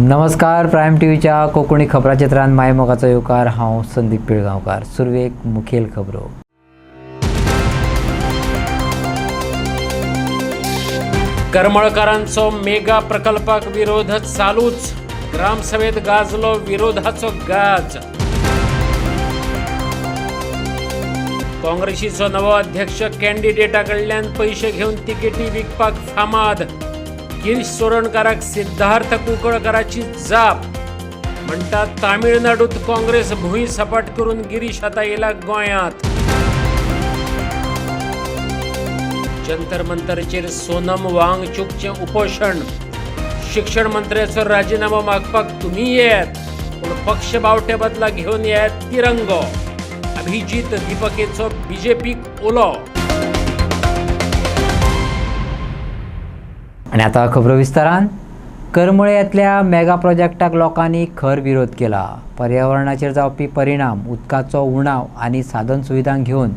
नमस्कार प्रायम टीव्हीच्या कोकणी खबराचित्रांत मायमोगाचो येवकार हांव संदीप पिळगांवकार. सुरवेक मुखेल खबरो. करमळकरांचो मेगा प्रकल्पाक विरोध चालूच. ग्रामसभेत गाजलो विरोधाचो गाज. काँग्रेसीचो नवो अध्यक्ष कॅन्डिडेटा कडल्यान पयशे घेवन तिकेटी विकपाक फामाद. गिरीश चोरणकाराक सिद्धार्थ कुंकळकराची जाप. म्हणटा तामिळनाडूत काँग्रेस भूंय सपाट करून गिरीश आतां येयला गोंयांत. जंतर मंतरचेर सोनम वांगचूकचें उपोशण. शिक्षण मंत्र्याचो राजीनामो मागपाक तुमी येयात, पूण पक्ष बावटे बदला घेवन येयात तिरंगो. अभिजीत दीपकेचो बीजेपीक उलो. आणि आता खबरो विस्तारान. करमळ्यांतल्या मेगा प्रोजेक्टाक लोकांनी खर विरोध केला. पर्यावरणाचेर जावपी परिणाम, उदकाचो उणाव आनी साधन सुविधांक घेवन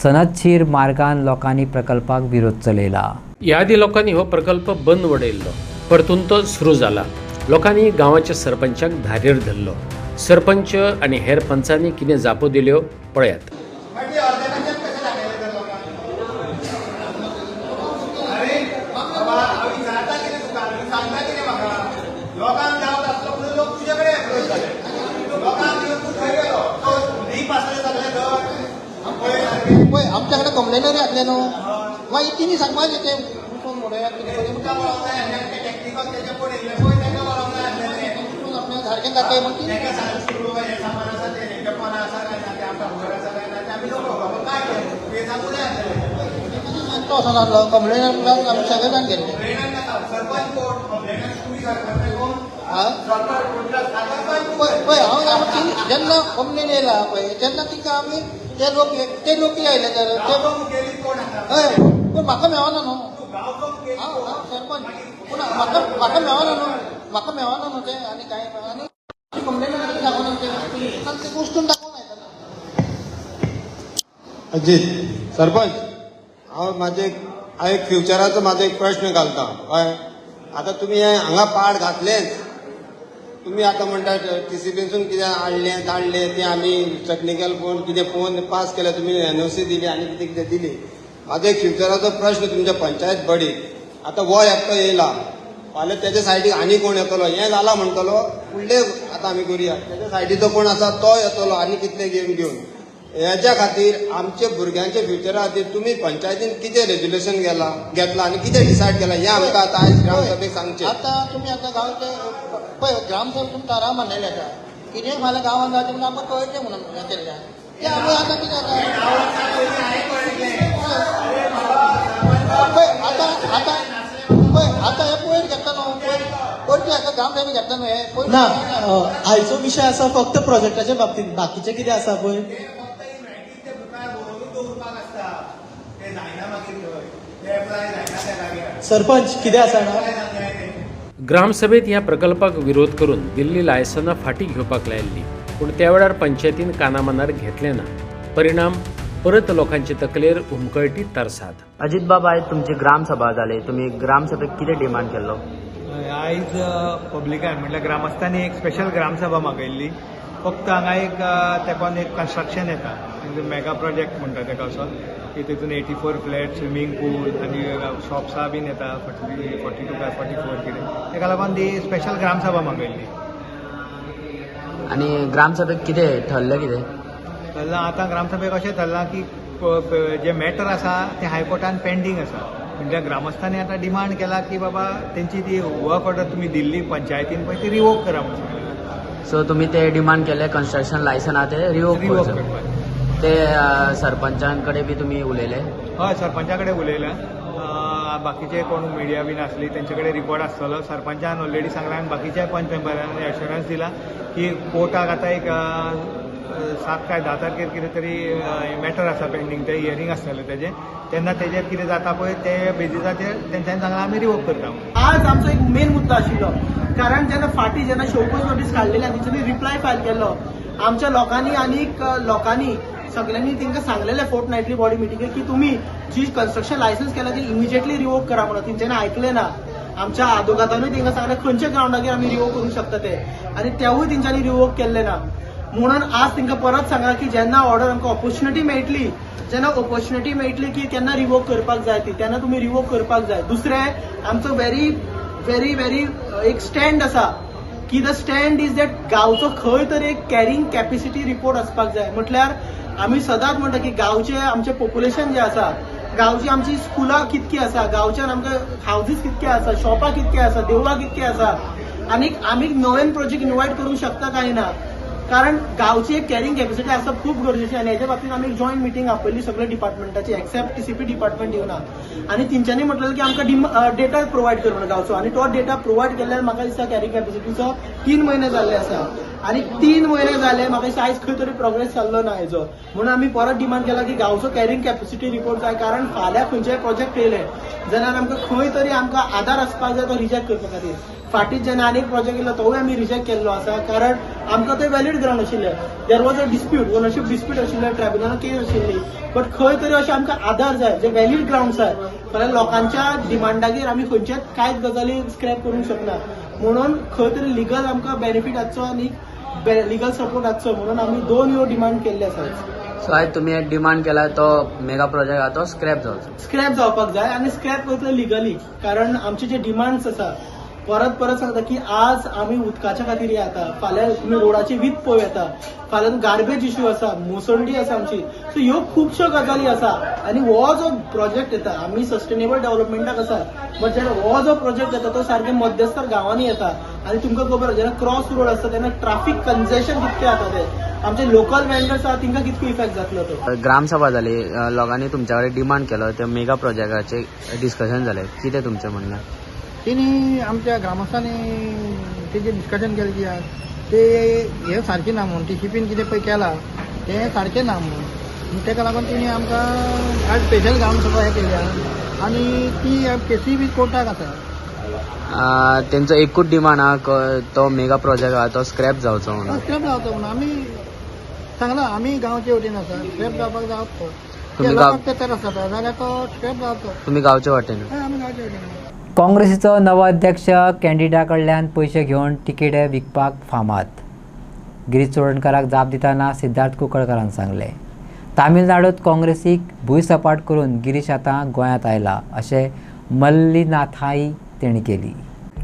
सनदशीर मार्गान लोकांनी प्रकल्पाक विरोध चलयला. ह्या आदी लोकांनी हो प्रकल्प बंद उडयल्लो, परतून तो सुरू जाला. लोकांनी गांवाच्या सरपंचाक धारेर धरलो. सरपंच आनी हेर पंचांनी कितें जापो दिल्यो पळयात. आमच्याकडे कंप्लेनरी असले न्हू, मागीर तिमी सांगपाचें तें सारकें जाता मग तो असो नासलो. कंप्लेनर आमी सगळे जाण गेले. पळय हांव जेन्ना कंप्लेन येयला पळय तेन्ना तिका आमी ते लोक आयले जाल्यार हय, पूण म्हाका मेळना न्हू. हांव सरपंच, पूण म्हाका मेळना न्हू तें. आनी काय आनी कंप्लेन दाखोवन ते गोश्टून दाखोवन येता. अजीत सरपंच, हांव एक फ्युचराचो म्हाजो एक प्रश्न घालता. कळ्ळें? आतां तुमी हांगा पाड घातलेंच. तुमी आतां म्हणटा TCPसून कितें हाडलें धाडलें तें आमी टेक्निकल कितें पळोवन पास केलें, तुमी NOC दिली आनी कितें कितें दिली. म्हाजो एक फ्युचराचो प्रश्न तुमच्या पंचायत बडीक. आतां वो एकटो येयला, फाल्यां तेजे सायडीक आनी कोण येतलो, हें जाला म्हणटलो फुडले आतां आमी करुया. तेज्या सायडीचो कोण आसा तो येतलो आनी कितले घेवन. हेच्या खातीर आमच्या भुरग्यांच्या फ्युचरा खातीर तुमी पंचायतीन कितें रेजुल्युशन घेतला आनी कितें डिसायड केला हें आमकां आतां आयज ग्रामसभेक सांगचें. आतां तुमी आतां गांवचे पळय ग्रामसभेक तुमी थाराव मांडलेले आसा. कितें फाल्यां गांवांत जाता म्हणून आमकां कळचें म्हणून हें केल्लें. तें आमी आतां कितें जाता पळय आतां हे पयर घेता न्हू, पयरचे हाका ग्रामसभेक घेता न्हू हे ना. आयचो विशय आसा फक्त प्रोजेक्टाच्या बाबतींत. बाकीचे कितें आसा पळय सरपंच कितें आसा ना. ग्रामसभेत ह्या प्रकल्पाक विरोध करून दिल्ली लायसनां फाटीं घेवपाक लायिल्ली, पूण त्या वेळार पंचायतीन कानामनार घेतलें ना. परिणाम परत लोकांचे तकलेर उमकळटी तरसाद. अजित बाबा, आयज तुमची ग्रामसभा जाली. तुम्ही ग्रामसभेक कितें डिमांड केल्लो? आयज पब्लिकान म्हटल्यार ग्रामस्थांनी एक स्पेशल ग्रामसभा मागयल्ली. फक्त हांगा एक तेकोन एक कन्स्ट्रक्शन येता, मेगा प्रोजेक्ट म्हणटा तेका असो, की तितून 84 फ्लॅट, स्विमींग पूल आनी शॉप्सां बीन येता 42 काय 44 कितें. तेका लागून ती स्पेशल ग्रामसभा मागयल्ली. आनी ग्रामसभेक कितें ठरलें? थरलां आतां ग्रामसभेक अशें थरलां की जे मॅटर आसा ते हायकोर्टान पेंडींग आसा. म्हणजे ग्रामस्थांनी आतां डिमांड केला की बाबा तेंची ती वर्क ऑर्डर तुमी दिल्ली पंचायतीन पळय ती रिवोक करा म्हणून. सो तुमी ते डिमांड केले कन्स्ट्रक्शन लायसन आहा ते रिवोक करपाक. ते सरपंचां कडेन बी तुमी उलयले? हय, सरपंचा कडेन उलयल्या. बाकीचे कोण मिडिया बीन आसली तेंचे कडेन रिपोर्ट आसतलो. सरपंचान ऑलरेडी सांगला आनी बाकीच्या पंच मेंबरांनी एश्युरन्स दिला की कोर्टाक आतां एक 7 काय 10 तारखेर कितें तरी मॅटर आसा पेंडींग, ते हियरींग आसतलें तेजें. तेन्ना तेजेर कितें जाता पळय ते बेजिसाचेर तेंच्यांनी सांगलां आमी रिवोक करता. आज आमचो एक मेन मुद्दो आशिल्लो, कारण जेन्ना शोकॉज नोटीस काडलेली आनी तेंच्यांनी रिप्लाय फायल केल्लो, आमच्या लोकांनी आनीक लोकांनी सगळ्यांनी तांकां सांगलेलें फोर्टनायटली बॉडी मिटिंगेक की तुम्ही जी कन्स्ट्रक्शन लायसन्स केला ती इमिजिएटली रिवोक करा म्हणून. तेंच्यांनी आयकलें ना. आमच्या आदोगातानूय तांकां सांगलें खंयच्या ग्रावंडाचेर आमी रिवोक करूंक शकता ते, आनी तेवूय तेंच्यांनी रिवोक केल्ले ना. म्हणून आज तांकां परत सांगा की जेन्ना ऑर्डर आमकां ऑपॉर्च्युनिटी मेळटली, जेन्ना ऑपॉर्च्युनिटी मेळटली की केन्ना रिवोक करपाक जाय ती, तेन्ना तुमी रिवोक करपाक जाय. दुसरें आमचो व्हेरी व्हेरी व्हेरी एक स्टँड आसा की द स्टँड इज दॅट गांवचो खंय तरी एक कॅरिंग कॅपेसिटी रिपोर्ट आसपाक जाय. म्हटल्यार आमी सदांच म्हणटा की गांवचें आमचें पॉप्युलेशन जें आसा, गांवची आमची स्कुलां कितकी आसा, गांवच्यान आमकां हावजीस कितके आसा, शॉपां कितके आसा, देवळां कितके आसा, आनीक आमी नवें प्रोजेक्ट इनवायट करूंक शकता काय ना. कारण गांवची एक कॅरिंग कॅपेसिटी आसप खूब गरजेची, आनी हेच्या बाबतींत आमी जॉयंट मिटींग आपयल्ली सगळ्या डिपार्टमेंटाची, एक्सेप्ट टीसीपी डिपार्टमेंट येवना. आनी तेंच्यांनी म्हटलें की आमकां डेटा प्रोवायड कर म्हणून गांवचो, आनी तो डेटा प्रोवायड केल्यार म्हाका दिसता कॅरिंग कॅपेसिटीचो 3 म्हयने जाल्ले आसा. आनी 3 म्हयने जाले, म्हाका दिसता आयज खंय तरी प्रोग्रेस जाल्लो ना हेजो. म्हणून आमी परत डिमांड केला की गांवचो कॅरिंग कॅपेसिटी रिपोर्ट जाय. कारण फाल्यां खंयचेय प्रोजेक्ट येयले जाल्यार आमकां खंय तरी आमकां आधार आसपाक जाय तो रिजेक्ट करपा खातीर. फाटीं जेन्ना आनी एक प्रोजेक्ट येयलो तोवूय आमी रिजेक्ट केल्लो आसा, कारण आमकां ते वॅलीड ग्रावंड आशिल्ले. There was a dispute, ownership dispute आशिल्ले, ट्रायब्युनलान केस आशिल्ली. बट खंय तरी अशे आमकां आधार जाय जे वॅलीड ग्रावंड्स जाय. फाल्यां लोकांच्या डिमांडागेर आमी खंयच्याच कांयच गजाली स्क्रॅप करूंक शकना. म्हणून खंय तरी लिगल आमकां बेनिफीट आसचो आनी लिगल सपोर्ट आसचो, म्हणून आमी 2 ह्यो डिमांड केल्ले आसात. सो आयज तुमी एक डिमांड केला तो मेगा प्रोजेक्ट आहा तो स्क्रॅप जावचो. स्क्रॅप जावपाक जाय, आनी स्क्रॅप करतले लिगली. कारण आमचे जे डिमांड्स आसा, परत सांगता की आज आमी उदकाच्या खातीर येता, फाल्यां तुमी रोडाची वीज पळय येता, फाल्यां गार्बेज इश्यू आसा, मुसळडी आसा आमची. सो ह्यो खुबश्यो गजाली आसा. आनी हो जो प्रोजेक्ट येता, आमी सस्टेनेबल डेव्हलपमेंटाक आसा, बट जेन्ना हो जो प्रोजेक्ट येता तो सारके मध्यस्तर गांवांनी येता. आनी तुमकां खबर आसा जेन्ना क्रॉस रोड आसता तेन्ना ट्राफीक कंजेशन कितकें जाता ते, आमचे लोकल वेंडर्स आहा तांकां कितको इफेक्ट जातलो तो. ग्रामसभा जाली, लोकांनी तुमच्या कडेन डिमांड केलो ते मेगा प्रोजेक्टाचे डिस्कशन जालें, कितें तुमचें म्हणणें? तेणी आमच्या ग्रामस्थांनी तेजें डिस्कशन केलें की ते हे सारकें ना म्हणून टीसीपीन कितें पळय केलां तें सारकें ना म्हणून. तेका लागून तेणी आमकां आज स्पेशल ग्रामसभा हे केल्या आनी ती केसी बी कोर्टाक आसा. तेंचो एकूच डिमांड आहा तो मेगा प्रोजेक्ट आहा तो स्क्रॅप जावचो म्हणून. स्क्रॅप जावचो म्हणून आमी सांगलां, आमी गांवचे वटेन आसा, स्क्रॅप जावपाक जावचो. तुम्ही लोकांक ते त्रास जाता जाल्यार तो स्क्रॅप जावचो. तुमी गांवच्या वाटेन? हय, आमी गांवचे वटेन. काँग्रेसीचो नवो अध्यक्ष कॅन्डिडेटा कडल्यान पयशे घेवन तिकेटे विकपाक फामाद. गिरीश चोडणकाराक जाप दितना सिद्धार्थ कुंकळकारान सांगलें. तामिळनाडूत काँग्रेसीक भुंयसपाट करून गिरीश आतां गोंयांत आयला अशें मल्लीनाथाय तेणी केली.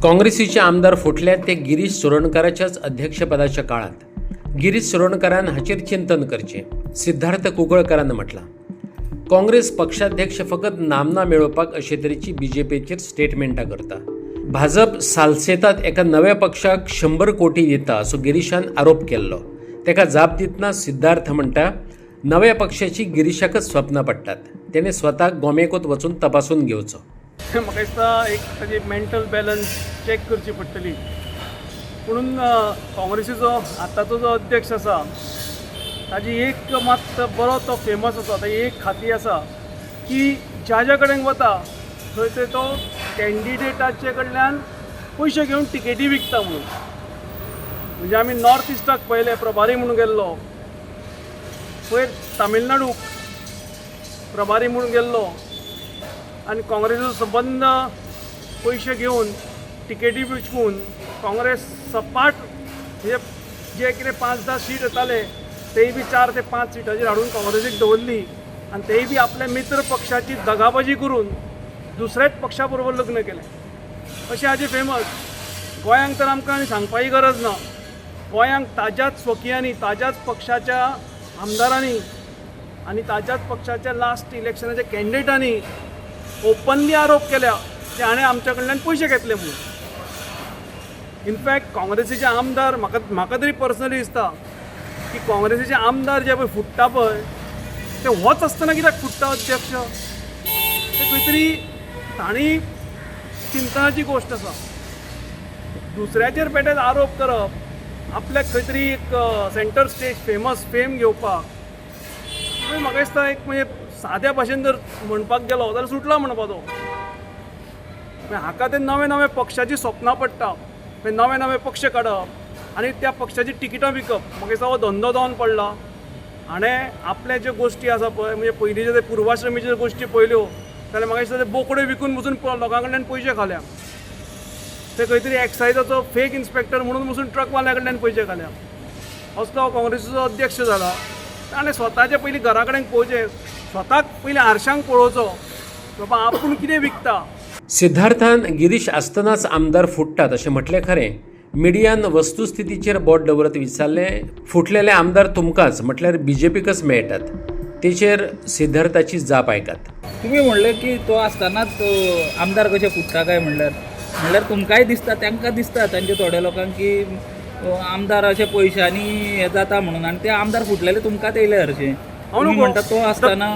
काँग्रेसीचे आमदार फुटले ते गिरीश चोडणकाराच्याच अध्यक्षपदाच्या काळात. गिरीश चोडणकारान हाचेर चिंतन करचें, सिद्धार्थ कुंकळकारान म्हटलां. काँग्रेस पक्षाध्यक्ष फकत नामना मेळोवपाक अशे तरेची बीजेपीचेर स्टेटमेंटां करता. भाजप सालसेतात एका नव्या पक्षाक 100 कोटी दिता असो गिरीशान आरोप केल्लो. तेका जाप दितना सिद्धार्थ म्हणटा नव्या पक्षाची गिरीशाकच स्वप्नां पडटात. तेणें स्वताक गोमेकोत वचून तपासून घेवचो. म्हाका दिसता एक ताजी मेंटल बॅलन्स चॅक करची पडटली. म्हणून काँग्रेसीचो आतांचो जो अध्यक्ष आसा ताजी एक मात बरो तो फेमस आसा, ताजी एक खाती आसा की ज्या कडेन वता थंय तो कॅन्डिडेटाचे कडल्यान पयशे घेवन टिकेटी विकता म्हणून. म्हणजे आमी नॉर्थ इस्टाक पयले प्रभारी म्हणून गेल्लो, पयर तामिळनाडूक प्रभारी म्हणून गेल्लो आनी काँग्रेसीचो संबंद पयशे घेवन टिकेटी विकून काँग्रेस सपाट म्हणजे जे कितें 5-10 सीट येताले तेय बी 4 ते 5 सिटाचेर हाडून काँग्रेसीक दवरली आनी तेय बी आपल्या मित्र पक्षाची दगाबाजी करून दुसऱ्याच पक्षा बरोबर लग्न केलें. अशें हाजे फेमस. गोंयांक तर आमकां आनी सांगपाची गरज ना. गोंयांक ताज्याच स्वकियांनी, ताज्याच पक्षाच्या आमदारांनी आनी ताज्याच पक्षाच्या लास्ट इलेक्शनाच्या कॅन्डिडेटांनी ओपनली आरोप केल्या की हाणें आमच्या कडल्यान पयशे घेतले म्हणून. इनफॅक्ट काँग्रेसीचे आमदार म्हाका तरी पर्सनली दिसता की काँग्रेसीचे आमदार जे पळय फुट्टा पळय ते होच आसतना कित्याक फुट्टा अध्यक्ष, ते खंय तरी तांणी चिंतनाची गोश्ट आसा. दुसऱ्याचेर पेटेत आरोप करप, आपल्याक खंय तरी एक सेंटर स्टेज फेम घेवपाक, म्हाका दिसता एक म्हणजे साद्या भाशेन जर म्हणपाक गेलो जाल्यार सुटला म्हणपाचो. हाका ते नवे पक्षाची स्वप्नां पडटा, नवे पक्ष काडप आनी त्या पक्षाची तिकिटां विकप. म्हाका दिसता हो धंदो जावन पडला. हाणें आपले ज्यो गोश्टी आसा पळय, म्हणजे पयलींच्यो ते पूर्वाश्रमीच्यो गोश्टी पळयल्यो जाल्यार म्हाका दिसता ते बोकडे विकून वचून लोकां कडल्यान पयशे खाल्या. ते खंय तरी एक्सायजाचो फेक इन्स्पेक्टर म्हणून वचून ट्रकवाल्या कडल्यान पयशे घाल्या असलो काँग्रेसीचो अध्यक्ष जाला. ताणें स्वताचे पयलीं घरा कडेन पळोवचें, स्वताक पयलीं आरशांक पळोवचो बाबा आपूण कितें विकता. सिद्धार्थान गिरीश आसतनाच आमदार फुट्टात अशें म्हटलें खरें. मिडियान वस्तुस्थितीचेर बोट दवरत विचारलें, फुटलेले आमदार तुमकांच म्हटल्यार BJPकच मेळटात. तेचेर सिद्धार्थाची जाप आयकात. तुम्ही म्हणले की तो आसतनाच आमदार कशे फुटता काय म्हणल्यार तुमकांय दिसता, तांकां दिसता तांचे थोड्या लोकांक की आमदार अशे पयशांनी हे जाता म्हणून, आनी ते आमदार फुटलेले तुमकांच येयले हरशे. हांव म्हणटा तो आसतना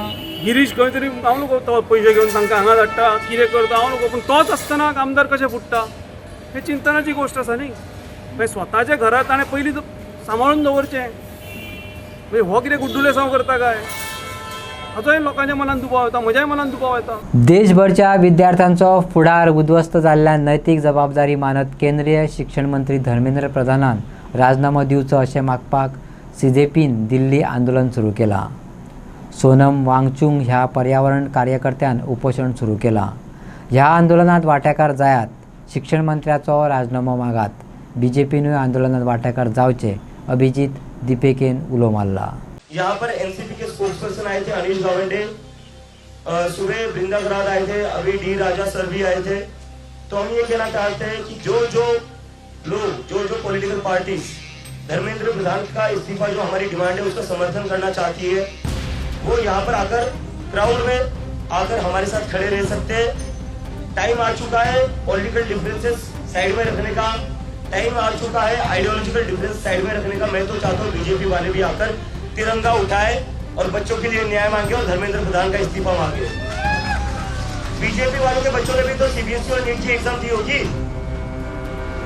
गिरीश खंय तरी हांव नको तो पयशे घेवन तांकां हांगा धाडटा, कितें करता हांव नको, पूण तोच आसतना आमदार कशे फुटता हे चिंतनाची गोश्ट आसा न्ही. मागीर स्वताच्या घरांत ताणें पयलीं सांबाळून दवरचें. मागीर हो कितें गुड्डुले साव करता काय, हाचोय लोकांच्या मनात दुबाव येता, म्हज्याय मनात दुबाव येता. देशभरच्या विद्यार्थ्यांचो फुडार उद्ध्वस्त जाल्ल्यान नैतीक जबाबदारी मानत केंद्रीय शिक्षण मंत्री धर्मेंद्र प्रधानान राजीनामो दिवचो अशें मागपाक CJPन दिल्ली आंदोलन सुरू केलां. सोनम वांगचुक ह्या पर्यावरण कार्यकर्त्यान उपोशण सुरू केलां. ह्या आंदोलनात वांटेकार जायात, शिक्षण मंत्र्याचो राजीनामो मागात. BJPनूय आंदोलनात वांटेकार जावचे अभिजीत दीपेकेन उलो मारला. यहाँ पर एनसीपी के स्पोक्स पर्सन आए थे अनिल गावंडे, सुबह बृंदा ग्राद आए थे, अभी डी राजा सर भी आए थे. तो हम ये कहना चाहते हैं कि जो लोग जो पॉलिटिकल पार्टी धर्मेंद्र प्रधान का इस्तीफा जो हमारी डिमांड है उसका समर्थन करना चाहती है, वो यहाँ पर आकर क्राउड में आकर हमारे साथ खड़े रह सकते हैं. टाइम आ चुका है पॉलिटिकल डिफरेंसेस साइड में रखने का, टाइम आ चुका है आइडियोलॉजिकल डिफरेंस साइड में रखने का. मैं तो चाहता हूँ BJP वाले भी आकर तिरंगा उठाए और बच्चों के लिए न्याय मांगे और धर्मेंद्र प्रधान का इस्तीफा मांगे. BJP वालों के बच्चों ने भी तो CBSE और नीट की एग्जाम दी होगी.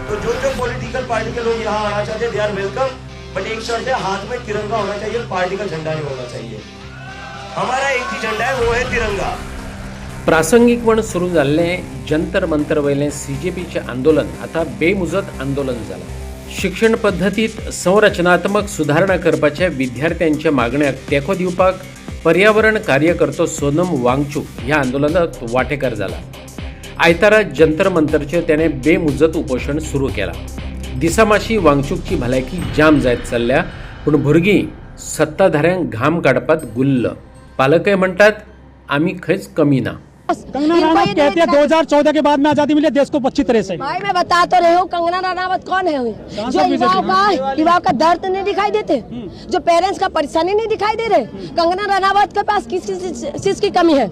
तो जो पॉलिटिकल पार्टी के लोग यहाँ आना चाहते हैं दे आर वेलकम, बट एक शर्त है, हाथ में तिरंगा होना चाहिए, पार्टी का झंडा नहीं होना चाहिए. हमारा एक ही झंडा है, वो है तिरंगा. प्रासंगिक म्हण सुरू जाल्लें जंतर मंतर वयलें CJPचें आंदोलन आता बेमुजत आंदोलन जालां. शिक्षण पद्दतींत संरचनात्मक सुधारणा करपाच्या विद्यार्थ्यांच्या मागण्याक तेंको दिवपाक पर्यावरण कार्यकर्तो सोनम वांगचुक ह्या आंदोलनात वांटेकार जाला. आयतारा जंतर मंतरचेर तेणें बेमुजत उपोशण सुरू केलां. दिसामाशी वांगचुकची भलायकी जाम जायत चल्ल्या, पूण भुरगीं सत्ताधाऱ्यांक घाम काडपात गुल्ल. पालकय म्हणटात आमी खंयच कमी ना. कंगना रनावत कहते हैं 2014 के बाद में आजादी मिली देश को अच्छी तरह से. भाई मैं बता तो रही हूँ, कंगना रनावत कौन है जो युवाओं का दर्द नहीं दिखाई देते, जो पेरेंट्स का परेशानी नहीं दिखाई दे रहे. कंगना रनावत के पास किस चीज की कमी है?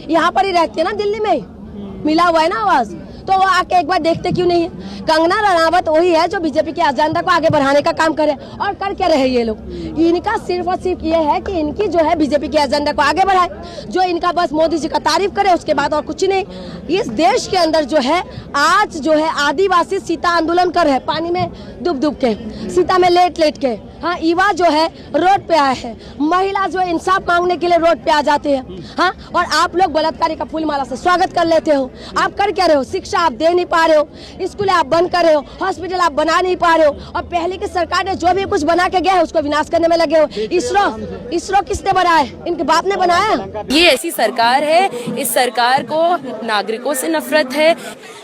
यहाँ पर ही रहती है ना, दिल्ली में मिला हुआ है ना आवाज, तो वो आके एक बार देखते क्यों नहीं है? कंगना रनावत वही है जो BJP के एजेंडा को आगे बढ़ाने का काम करे, और कर क्या रहे ये लोग? इनका सिर्फ और सिर्फ ये है कि इनकी जो है BJP के एजेंडा को आगे बढ़ाए, जो इनका बस मोदी जी का तारीफ करे, उसके बाद और कुछ नहीं. इस देश के अंदर जो है आज जो है आदिवासी सीता आंदोलन कर रहे, पानी में डूब के, सीता में लेट के. हाँ, युवा जो है रोड पे आए हैं, महिला जो है इंसाफ मांगने के लिए रोड पे आ जाते हैं. हाँ, और आप लोग बलात्कारी का फूलमाला से स्वागत कर लेते हो. आप कर क्या रहे हो? शिक्षा आप दे नहीं पा रहे हो, स्कूल आप बंद कर रहे हो, हॉस्पिटल आप बना नहीं पा रहे हो, और पहले की सरकार ने जो भी कुछ बना के गया है उसको विनाश करने में लगे हो. इसरो किसने बनाया? इनके बाप ने बनाया. ये ऐसी सरकार है, इस सरकार को नागरिकों से नफरत है.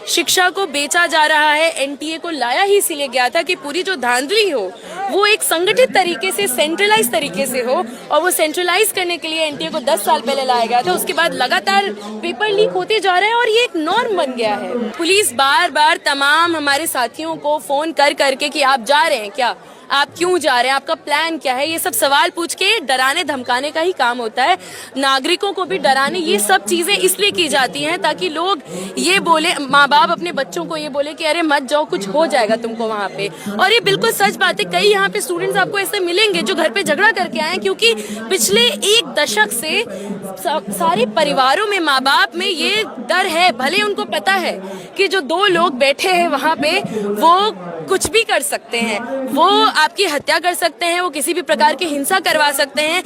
शिक्षा को बेचा जा रहा है. NTA को लाया ही इसीलिए गया था कि पूरी जो धांधली हो वो एक संगठित तरीके से, सेंट्रलाइज तरीके से हो, और वो सेंट्रलाइज करने के लिए NTA को 10 साल पहले लाया गया था. उसके बाद लगातार पेपर लीक होते जा रहे हैं और ये एक नॉर्म बन गया है. पुलिस बार बार तमाम हमारे साथियों को फोन कर करके कि आप जा रहे हैं क्या, आप क्यों जा रहे हैं, आपका प्लान क्या है, ये सब सवाल पूछ के डराने धमकाने का ही काम होता है. नागरिकों को भी डराने, ये सब चीजें इसलिए की जाती हैं ताकि लोग ये बोले, माँ बाप अपने बच्चों को ये बोले कि अरे मत जाओ, कुछ हो जाएगा तुमको वहाँ पे. और ये बिल्कुल सच बात है. कई यहाँ पे स्टूडेंट्स आपको ऐसे मिलेंगे जो घर पे झगड़ा करके आए, क्योंकि पिछले 1 दशक से सारे परिवारों में, माँ बाप में ये डर है. भले उनको पता है कि जो 2 लोग बैठे हैं वहाँ पे वो कुछ भी कर सकते हैं, वो आपकी हत्या कर सकते हैं, वो किसी भी प्रकार की हिंसा करवा सकते हैं।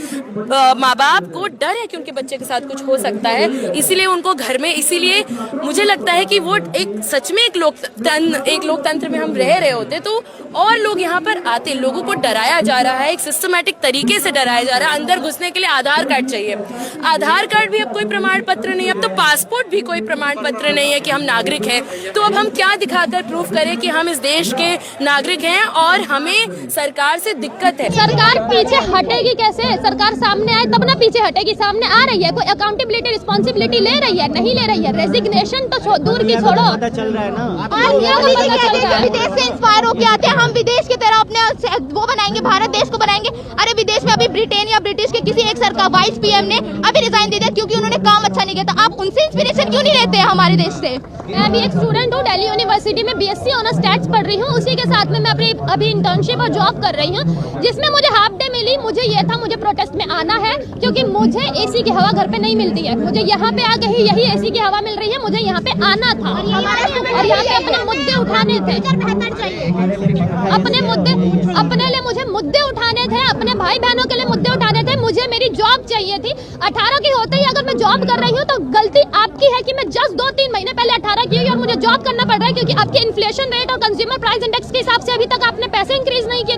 माँ बाप को डर है कि उनके बच्चे के साथ कुछ हो सकता है, इसीलिए उनको घर में, इसीलिए मुझे लगता है कि वो एक सच में एक लोकतंत्र में हम रह रहे होते तो और लोग यहाँ पर आते। लोगों को डराया जा रहा है, एक सिस्टमैटिक तरीके से डराया जा रहा है। अंदर घुसने के लिए आधार कार्ड चाहिए, आधार कार्ड भी अब कोई प्रमाण पत्र नहीं, अब तो पासपोर्ट भी कोई प्रमाण पत्र नहीं है कि हम नागरिक हैं। तो अब हम क्या दिखाकर प्रूफ करें कि हम इस देश के नागरिक हैं और हमें सरकार से दिक्कत है। सरकार पीछे हटेगी कैसे? सरकार सामने आए तब ना पीछे हटेगी। सामने आ रही है, कोई अकाउंटेबिलिटी रिस्पॉन्सिबिलिटी ले रही है? नहीं ले रही है। रेजिग्नेशन तो दूर की छोड़ो, पता चल रहा है ना। विदेश से इंस्पायर होके आते हैं, हम विदेश की तरह अपने वो बनाएंगे, भारत देश को बनाएंगे। अरे विदेश में अभी ब्रिटेन या ब्रिटिश के किसी एक सरकार वाइस पीएम ने अभी रिजाइन दे दिया क्योंकि उन्होंने काम अच्छा नहीं किया। तो आप उनसे इंस्पिरेशन क्यों नहीं लेते हैं हमारे देश से? मैं अभी एक स्टूडेंट हूँ, दिल्ली यूनिवर्सिटी में बीएससी ऑनर्स स्टैट्स पढ़ रही हूँ। उसी के साथ में मैं अपनी अभी इंटर्नशिप और जॉब कर रही हूँ, जिसमें मुझे हाफ डे मिली। मुझे ये था मुझे प्रोटेस्ट में आना है क्योंकि मुझे एसी की हवा घर पे नहीं मिलती है। मुझे यहाँ पे आके ही यही एसी की हवा मिल रही है, मुझे यहाँ पे आना था और यहाँ पे अपने मुद्दे उठाने थे। अपने लिए मुझे मुद्दे उठाने थे, अपने भाई बहनों के लिए मुद्दे उठाने थे। मुझे मेरी जॉब चाहिए थी। 18 की होते ही अगर मैं जॉब कर रही हूँ तो गलती आपकी है कि मैं जस्ट 2-3 महीने पहले 18 की हुई और मुझे जॉब करना पड़ रहा है क्योंकि आपके इन्फ्लेशन रेट और कंज्यूमर प्राइस इंडेक्स के हिसाब से अभी तक आपने पैसे इंक्रीज नहीं किए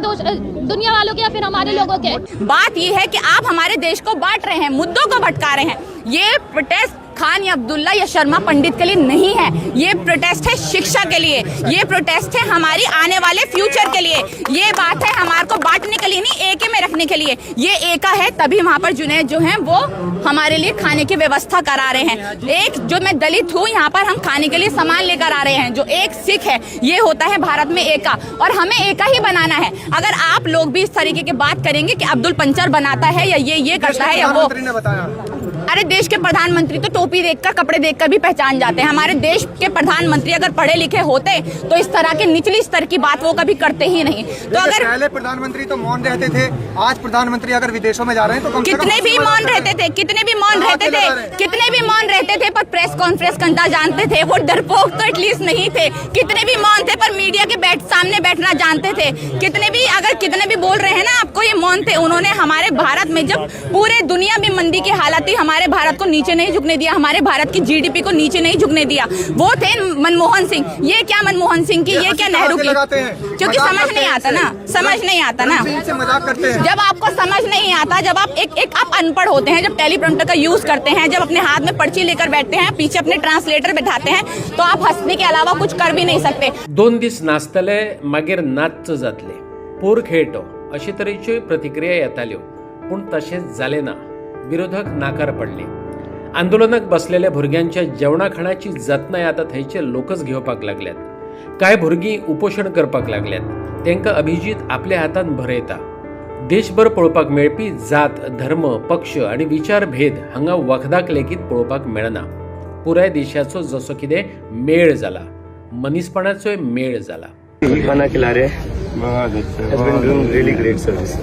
दुनिया वालों के या फिर हमारे लोगों के। बात ये है कि आप हमारे देश को बांट रहे हैं, मुद्दों को भटका रहे हैं। ये प्रोटेस्ट खान या अब्दुल्ला या शर्मा पंडित के लिए नहीं है, ये प्रोटेस्ट है शिक्षा के लिए, ये प्रोटेस्ट है हमारी आने वाले फ्यूचर के लिए। ये बात है हमारे को बांटने के लिए नहीं, एके में रखने के लिए। ये एका है तभी वहाँ पर जुनैद जो हैं वो हमारे लिए खाने की व्यवस्था करा रहे हैं। एक जो मैं दलित हूँ, यहाँ पर हम खाने के लिए सामान लेकर आ रहे हैं। जो एक सिख है, ये होता है भारत में एका, और हमें एका ही बनाना है। अगर आप लोग भी इस तरीके की बात करेंगे कि अब्दुल पंचर बनाता है या ये करता है या वो, अरे देश के प्रधानमंत्री तो टोपी देखकर, कपड़े देखकर भी पहचान जाते हैं। हमारे देश के प्रधानमंत्री अगर पढ़े लिखे होते तो इस तरह के निचली स्तर की बात वो कभी करते ही नहीं। तो अगर पहले प्रधानमंत्री तो मौन रहते थे, आज प्रधानमंत्री अगर विदेशों में जा रहे हैं तो कितने भी मौन रहते थे, कितने भी मौन रहते थे, पर प्रेस कॉन्फ्रेंस करना जानते थे। वो डरपोक तो एटलीस्ट नहीं थे। कितने भी मौन थे पर मीडिया के सामने बैठना जानते थे। कितने भी बोल रहे हैं ना, आपको ये मौन थे। उन्होंने हमारे भारत में, जब पूरे दुनिया में मंदी की हालत थी, हमारे भारत को नीचे नहीं झुकने दिया, हमारे भारत की जीडीपी को नीचे नहीं झुकने दिया। वो थे मनमोहन सिंह। ये क्या मनमोहन सिंह की, ये क्या नेहरू की? क्योंकि समझ नहीं आता ना, मजाक करते हैं। जब आपको समझ नहीं आता, जब आप एक आप अनपढ़ होते हैं, जब टेलीप्रॉम्प्टर का यूज करते हैं, जब अपने हाथ में पर्ची लेकर बैठते हैं, पीछे अपने ट्रांसलेटर बैठाते हैं, तो आप हंसने के अलावा कुछ कर भी नहीं सकते। 2 दीस नाचतले मागीर नाच जातले, पोर खेळटो अशी तरेच्यो प्रतिक्रिया येताल्यो, पूण तशेंच जालें ना। विरोधक नाकार पडले। आंदोलनाक बसलेल्या भुरग्यांच्या जेवणा खाणाची जतनाय आता थंयचे लोकच घेवपाक लागल्यात। कांय भुरगीं उपोशण करपाक लागल्यात। तांकां अभिजीत आपल्या हातान भरयता। देशभर पळोवपाक मेळपी जात, धर्म, पक्ष आनी विचारभेद हांगा वखदाक लेगीत पळोवपाक मेळना। पुराय देशाचो जसो कितें मेळ जाला, मनीसपणाचोय मेळ जाला। खाना खिला रहे हैं, रियली ग्रेट सर्विस।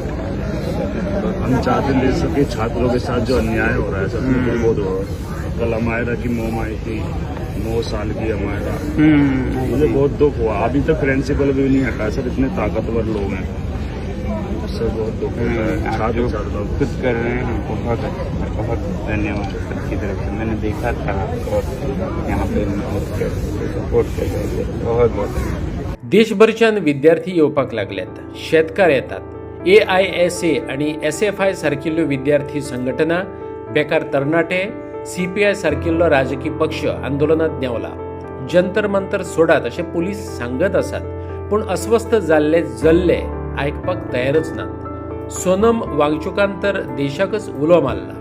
हम चाहते हैं देश के छात्रों के साथ जो अन्याय हो रहा है सब बहुत हो रहा है। कल हमारा की मोम आई थी, 9 साल की हमारा, मुझे बहुत दुख हुआ। अभी तक प्रिंसिपल भी नहीं हटा सर, इतने ताकतवर लोग हैं, उससे बहुत दुख होता है। छात्र खुद कर रहे हैं, बहुत धन्यवाद सबकी तरफ से। मैंने देखा था और यहाँ पे सपोर्ट कर रहे थे, बहुत देशभरच्यान विद्यार्थी येवपाक लागल्यात, शेतकार येतात। AISA आणि SFI सारकिल्ल्यो विद्यार्थी संघटना, बेकार तरणाटे, CPI सारकिल्लो राजकीय पक्ष आंदोलनात देंवला। जंतर मंतर सोडात अशें पुलीस सांगत आसात, पूण अस्वस्थ जाल्ले जल्ले आयकपाक तयारच नात। सोनम वांगचुकान तर देशाकच उलो मारला।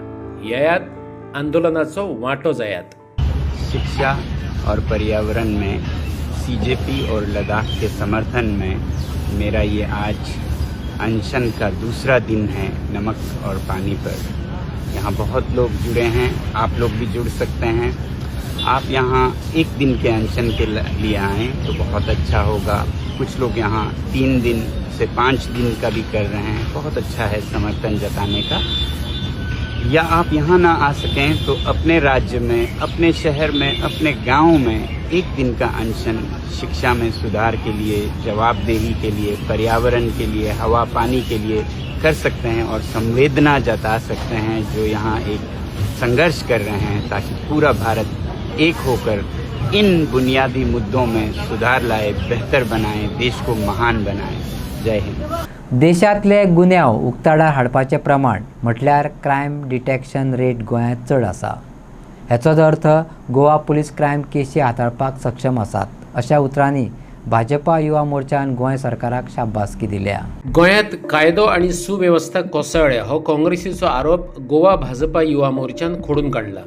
येयात आंदोलनाचो वांटो जायात। शिक्षा और पर्यावरण में CJP और लद्दाख के समर्थन में मेरा ये आज अनशन का दूसरा दिन है नमक और पानी पर। यहाँ बहुत लोग जुड़े हैं, आप लोग भी जुड़ सकते हैं। आप यहाँ एक दिन के अनशन के लिए आएँ तो बहुत अच्छा होगा। कुछ लोग यहाँ 3 दिन से 5 दिन का भी कर रहे हैं, बहुत अच्छा है समर्थन जताने का। या आप यहाँ ना आ सकें तो अपने राज्य में, अपने शहर में, अपने गांव में एक दिन का अनशन शिक्षा में सुधार के लिए, जवाबदेही के लिए, पर्यावरण के लिए, हवा पानी के लिए कर सकते हैं और संवेदना जता सकते हैं जो यहाँ एक संघर्ष कर रहे हैं, ताकि पूरा भारत एक होकर इन बुनियादी मुद्दों में सुधार लाए, बेहतर बनाए, देश को महान बनाए। जय हिंद। देशातले गुन्यांव उक्ताडार हाडपाचें प्रमाण म्हटल्यार क्रायम डिटेक्शन रेट गोंयांत चड आसा। हेचोच अर्थ गोवा पुलीस क्रायम केसी हाताळपाक सक्षम आसात, अशा उतरांनी भाजपा युवा मोर्चान गोंय सरकाराक शाब्बासकी दिल्या। गोंयांत कायदो आनी सुवेवस्था कोसळ्ळ्या हो काँग्रेसीचो आरोप गोवा भाजपा युवा मोर्चान खोडून काडला।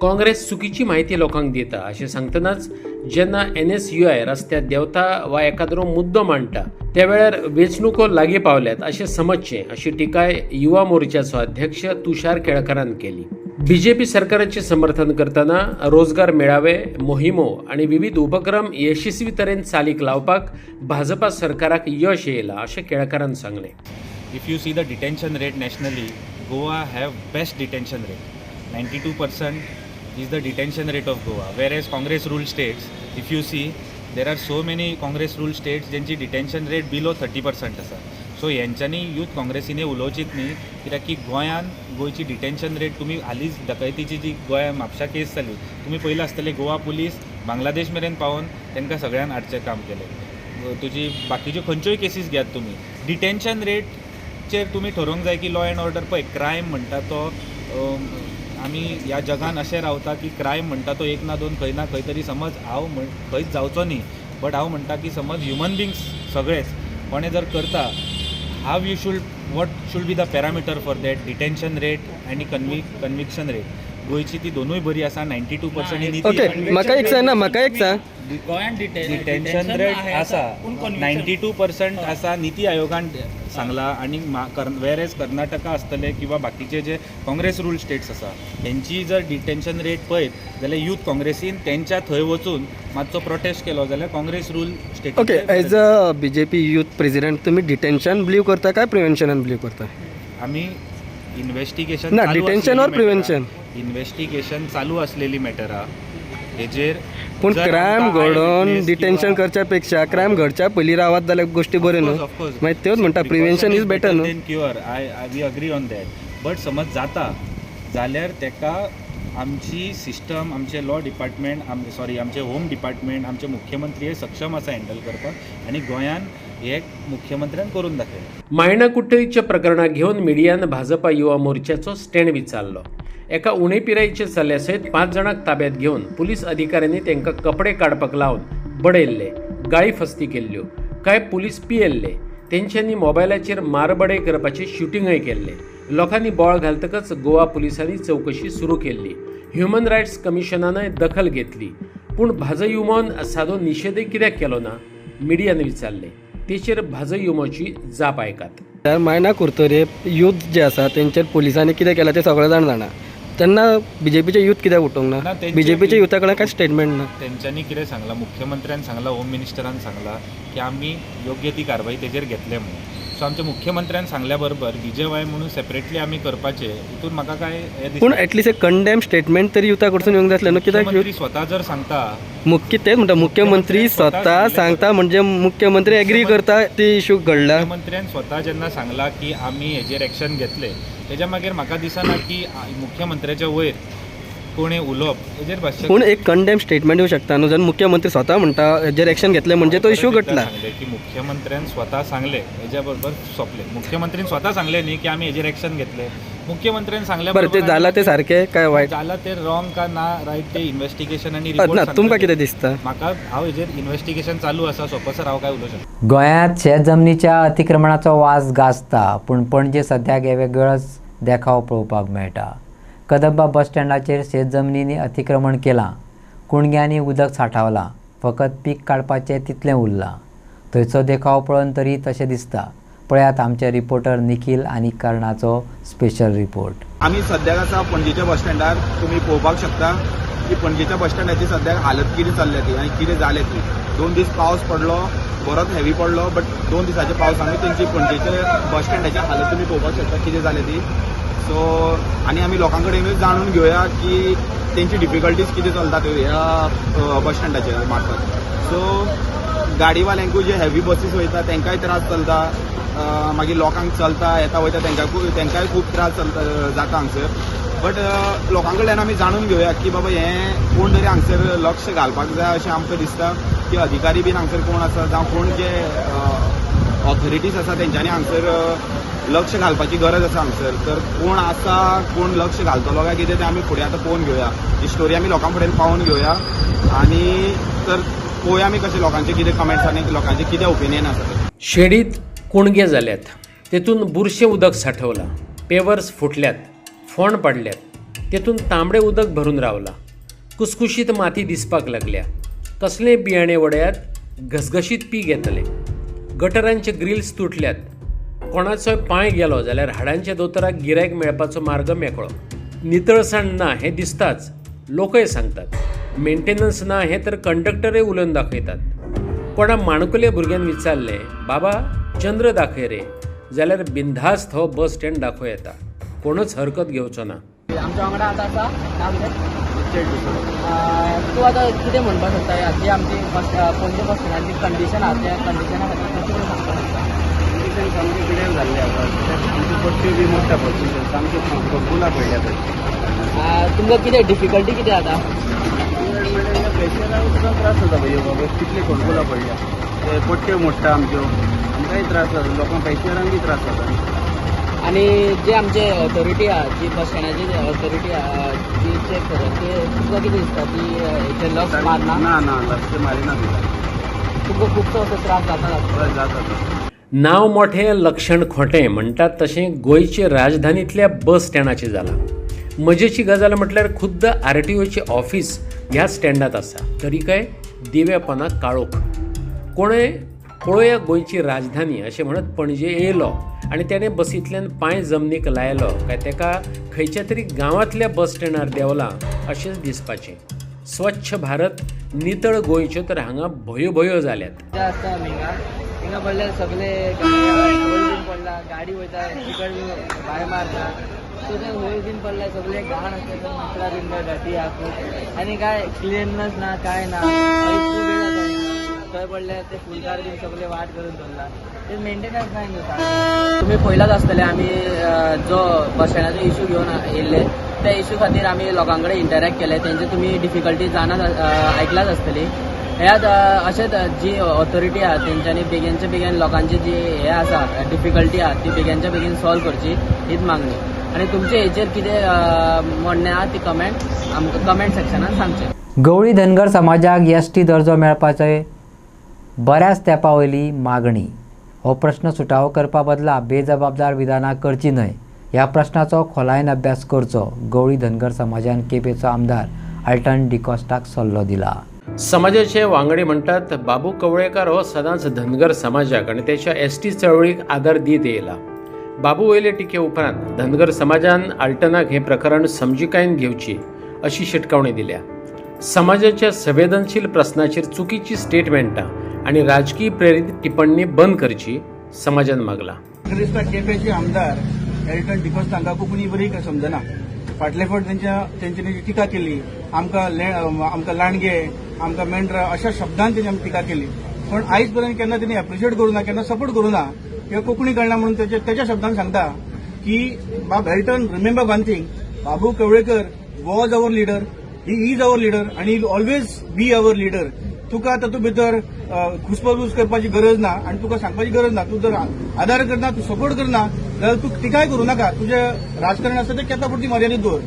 काँग्रेस चुकीची माहिती लोकांक दिता अशें सांगतनाच जेन्ना NSUI रस्त्यार देंवता वा एखादो मुद्दो मांडटा त्या वेळार वेंचणुको लागीं पावल्यात अशें समजचें, अशी टिकाय युवा मोर्चाचो अध्यक्ष तुषार केळकरान केली। BJP सरकाराचें समर्थन करतना रोजगार मेळावे, मोहिमो आनी विविध उपक्रम यशस्वी तरेन चालीक लावपाक भाजपा सरकाराक यश येयलां अशें केळकरान सांगलें। If you see the detention rate nationally, Goa have best detention rate. 92% is the detention rate of Goa, whereas Congress ruled states, if you see, there are so many Congress ruled states ज्यांची detention rate below 30% आसा. So हेंच्यांनी youth काँग्रेसीने उलोवचीत न्ही, कित्याक की गोंयची detention rate तुमी हालींच डकैतीची जी गोंया म्हापशा केस जाली, तुमी पयलें आसतलें गोवा पुलीस बांगलादेश मेरेन पावोन तांकां सगळ्यांक हाडचें काम केलें। तुजी बाकीच्यो खंयच्योय केसीस घेयात तुमी, डिटेन्शन रेटचेर तुमी ठरोवंक जाय की लॉ एंड ऑर्डर पळय क्रायम म्हणटा तो आमी ह्या जगान अशें रावता की क्रायम म्हणटा तो एक ना दोन खंय ना खंय तरी समज हांव खंयच जावचो न्ही, बट हांव म्हणटा की समज ह्युमन बिंग्स सगळेच कोणें जर करता, how you should what should be the parameter for that detention rate आनी कन्विक्शन रेट। गोंयची ती दोनूय बरी आसा, 92%। ओके, म्हाका एक सांग गोंयांत डिटेन्शन रेट आसा 92% आसा, नीती आयोगान सांगला। आनी वेरेज कर्नाटका आसतले किंवा बाकीचे जे काँग्रेस रूल स्टेट्स आसा तेंची जर डिटेन्शन रेट पळयत जाल्यार यूथ काँग्रेसीन तेंच्या थंय वचून मातसो प्रोटेस्ट केलो जाल्यार Congress rule state. Okay, as a BJP youth president तुमी डिटेन्शन बिलीव करता काय प्रिव्हेन्शनान बिलीव करता? आमी इन्व्हेस्टिगेशन ना, डिटेन्शन और प्रिव्हेन्शन? इन्व्हेस्टिगेशन चालू असलेली मॅटर हा हेजेर। पूण क्रायम घडोवन डिटेन्शन करच्या पेक्षा क्रायम घडच्या पयलीं रावत जाल्यार गोष्टी बऱ्यो न्हू, मागीर त्योच म्हणटा प्रिव्हेन्शन इज बेटर न्हू। Cure we agree on that, but समज जाता जाल्यार तेका आमची सिस्टम, आमचे लॉ डिपार्टमेंट, आमचे होम डिपार्टमेंट, आमचे मुख्यमंत्री हे सक्षम आसा हँडल करपाक, आनी गोंयान हे मुख्यमंत्र्यान करून दाखयलें। मायणा कुट्टरीच्या प्रकरणाक घेवन मिडियान भाजपा युवा मोर्चाचो स्टँड विचारलो। एका उणे पिरायेच्या चल्या सयत 5 जाणांक ताब्यात घेवन पुलीस अधिकाऱ्यांनी तांकां कपडे काडपाक लावन बडयल्ले, गाळी फस्ती केल्ल्यो, कांय पुलीस पियेल्ले, तेंच्यांनी मोबायलाचेर मारबडे करपाचे शुटींगय केल्ले। लोकांनी बोळ घालतकच गोवा पुलिसांनी चवकशी सुरू केल्ली। ह्युमन रायट्स कमिशनानय दखल घेतली, पूण भाजयुमोन सादो निशेधय कित्याक केलो ना, मिडियान विचारले। तेचेर भाजयुमोची जाप आयकात। मायना कुर्तोरे यूथ जे आसा तेंचेर पुलिसांनी कितें केलां तें सगळें जाण जाणा, तेन्ना BJPचे यूथ कित्याक उठोवंक ना? BJPच्या युथा कडेन कांय स्टेटमेंट ना। तेंच्यांनी कितें सांगलां, मुख्यमंत्र्यान सांगलां, होम मिनिस्टरान सांगलां की आमी योग्य ती कारवाई तेजेर घेतले म्हणून। सो आमच्या मुख्यमंत्र्यान सांगल्या बरोबर BJY म्हणून सेपरेटली आमी करपाचे, हितून म्हाका काय पूण एटलिस्ट एक कंडेम स्टेटमेंट तरी युथा कडसून येवंक जाय आसलें न्हू? कित्याक मुख्यमंत्री स्वता जर सांगता, तेच म्हणटा मुख्यमंत्री स्वता सांगता म्हणजे मुख्यमंत्री एग्री करता ती इशू घडला। मुख्यमंत्र्यान स्वता जेन्ना सांगला की आमी हेजेर एक्शन घेतले, तेज्या मागीर म्हाका दिसना की मुख्यमंत्र्याच्या वयर कोणें उलोवप हेजेर भाश्य। पूण एक कंडेम स्टेटमेंट येवं शकता न्हू, जर मुख्यमंत्री स्वता म्हणटा हेजेर एक्शन घेतले म्हणजे तो इशू घडला। की मुख्यमंत्र्यान स्वता सांगले हेज्या बरोबर सोंपले। मुख्यमंत्रीन स्वता सांगले न्ही की आमी हेजेर एक्शन घेतले, मुख्यमंत्र्यान सांगल्या बरं ते जाला ते सारकें काय वायट? जाला ते रॉंग का ना रायट ते इन्व्हेस्टिगेशन आनी ना, तुमकां कितें दिसता? म्हाका हांव हेजेर इन्व्हेस्टिगेशन चालू आसा, सोंपसर हांव काय उलोवंक शकना। गोंयांत शेत जमनीच्या अतिक्रमणाचो वास गाजता, पूण पणजे सद्याक हे वेगळोच देखाव पळोवपाक मेळटा। कदंबा बस स्टँडाचेर शेत जमनींनी अतिक्रमण केलां, कुणग्यांनी उदक सांठवलां, फकत पीक काडपाचें तितलें उरलां। थंयचो देखाव पळोवन तरी तशें दिसता। पळयात आमचे रिपोर्टर निखिल आनी कर्णाचो स्पेशल रिपोर्ट। आमी सद्याक आसा पणजेच्या बस स्टँडार, तुमी पळोवपाक शकता की पणजेच्या बस स्टँडाची सद्याक हालत कितें चल्ल्या ती आनी कितें जालें ती। 2 दीस पावस पडलो, बरोच हेवी पडलो, बट 2 दिसाचे पावसांनी तेंची पणजेचे बस स्टँडाची हालत तुमी पळोवपाक शकता कितें जालें ती. सो आनी आमी लोकां कडेनूच जाणून घेवया की तेंची डिफिकल्टीज कितें चलता त्यो ह्या बस स्टँडाचेर मार्फत. सो गाडीवाल्यांकूय जे हेवी बसीस वयता तांकांय त्रास चलता, मागीर लोकांक चलता येता वयता तांकांय खूब त्रास जाता हांगसर. बट लोकां कडल्यान आमी जाणून घेवया की बाबा हें कोण तरी हांगसर लक्ष घालपाक जाय अशें आमकां दिसता की अधिकारी बीन हांगसर कोण आसा जावं कोण जे ऑथॉरिटीज आसा तेंच्यांनी हांगसर लक्ष घालपाची गरज आसा हांगसर. तर कोण आसा, कोण लक्ष घालतलो काय कितें तें आमी फुडें आतां पळोवन घेवया. ही स्टोरी आमी लोकां फुडें पावोवन घेवया आनी तर पळोवया आमी कशें लोकांचे कितें कमेंट्स आनी लोकांचे कितें ओपिनियन आसा. शेडीत कुणगे जाल्यात, तेतून बुरशें उदक साठवलां, पेवर्स फुटल्यात, फोंड पडल्यात, तेतून तांबडें उदक भरून रावलां, कुसकुशीत माती दिसपाक लागल्या, कसलेंय बियाणें वड्यात, घसघशीत पीक येतलें, गटरांचे ग्रिल्स तुटल्यात, कोणाचोय पांय गेलो जाल्यार हाडांच्या दोतोराक गिरायक मेळपाचो मार्ग मेकळो. नितळसाण ना हें दिसताच, लोकय सांगतात. मेंटेनन्स ना हें तर कंडक्टरय उलोवन दाखयतात. कोणा माणकुल्या भुरग्यान विचारलें, बाबा चंद्र दाखय रे, जाल्यार बिनधास्त हो बस स्टँड दाखोव येता. कोणूच हरकत घेवचो ना. आमच्या वांगडा आतां आसा नांव कितें तूं आतां कितें म्हणपाक शकता जी आमची पणजे बस स्टँडाची कंडिशन आसा त्या कंडिशना खातीर तूं कितें सांगपाक शकता? कंडिशन सामकी कितें जाल्ली आसा, आमची पट्टी बी मोठ्या पडली, सामकी फुलां पडल्या पडली. तुमकां कितें डिफिकल्टी कितें जाता? पेशंटांक सुद्दां त्रास जाता पळय बाबा, कितली खोलकुलां पडल्या, ते पट्ट्यो मोडटा आमच्यो, आमकांय त्रास जाता, लोकांक पेशंटांक बी त्रास जाता. आणि जे आमचे ऑथॉरिटी आहा, जी बस स्टँडाची ऑथॉरिटी आहा जी चॅक करता, ते तुमकां कितें दिसता की हेचे लक्ष मारना? ना लक्ष मारिना तुमकां खुबसो असो त्रास जाता? नाव मोठें लक्षण खोटें म्हणटात तशें गोंयचे राजधानींतल्या बस स्टँडाचें जालां. मजेची गजाल म्हटल्यार खुद्द RTOचें ऑफिस ह्या स्टँडात आसा, तरी काय दिव्यापणाक काळोख. कोणें पळोवया गोंयची राजधानी अशें म्हणत पणजे येयलो आनी तेणें बसींतल्यान पांय जमनीक लायलो काय तेका खंयच्या तरी गांवांतल्या बस स्टँडार देवलां अशेंच दिसपाचें. स्वच्छ भारत, नितळ गोंयच्यो तर हांगा भयो जाल्यात. आसता हिंगा पडल्यार सगळे होल पडला, गाडी वयता तिकड भायर मारता, सो ते होल बीन पडला, सगळे घाण आसता, मकरा बीन घाटी आसा आनी काय क्लिननेस ना, काय ना. थंय पडल्यार ते फुलकार बीन सगळे वाट करून दवरला, ते मेंटेनन्स नाही न्हू. तुम्ही पळयलाच आसतले आमी जो बस स्टँडाचो इशू घेवन येयल्ले, त्या इशू खातीर आमी लोकां कडेन इंटरॅक्ट केले, तेंचे तुमी डिफिकल्टी जाणा आयकलाच आसतली. ह्यात अशेंच जी ऑथॉरिटी आहा तेंच्यांनी बेगीनच्या बेगीन लोकांची जी हे आसा डिफिकल्टी आहा ती बेगीनच्या बेगीन सॉल्व करची हीच मागणी. आणि तुमचे हेचेर कितें म्हणणें आहा ती कमेंट आमकां कमेंट सेक्शनान सांगचें. गवळी धनगर समाजाक ST दर्जो मेळपाचो बऱ्याच तेंपा वयली मागणी. हो प्रश्न सुटावो करपा बदला बेजबाबदार विधानां करची न्हय, ह्या प्रश्नाचो खोलायेन अभ्यास करचो गवळी धनगर समाजान केपेंचो आमदार अल्टन डिकॉस्टाक सल्लो दिला. समाजाचे वांगडी म्हणटात बाबू कवळेकार हो सदांच धनगर समाजाक आनी त्याच्या ST चळवळीक आदार दीत येयला. बाबू वयले टिके उपरांत धनगर समाजान अल्टनाक हे प्रकरण समजिकायेन घेवची अशी शिटकावणी दिल्या. समाजाच्या संवेदनशील प्रश्नाचेर चुकीची स्टेटमेंटां आणि राजकीय प्रेरित टिप्पणी बंद करची समाजान मागला. केपेंचे आमदार एल्टन डिकॉस्ट हांकां कोंकणी बरी समजना. फाटले फावट तेंच्यांनी टिका केली, आमकां लांडगे, आमकां मेंढरा अशा शब्दांत तेणी आमकां टिका केली. पण आयज पर्यंत केन्ना तेणी एप्रिशिएट करूं ना, केन्ना सपोर्ट करूं ना. किंवा कोंकणी कळना म्हणून तेच्या शब्दांत सांगता की बाब Alton remember one thing, Babu Kavlekar was our leader, he is our leader आणि he always be our leader. तुका तातूंत भितर घुसपघूस करपाची गरज ना आनी तुका सांगपाची गरज ना. तूं जर आदार करना, तूं सपोर्ट करना जाल्यार तूं टिकाय करूं नाका. तुजें राजकारण आसा तें केता पुरती मर्यादीत दवर.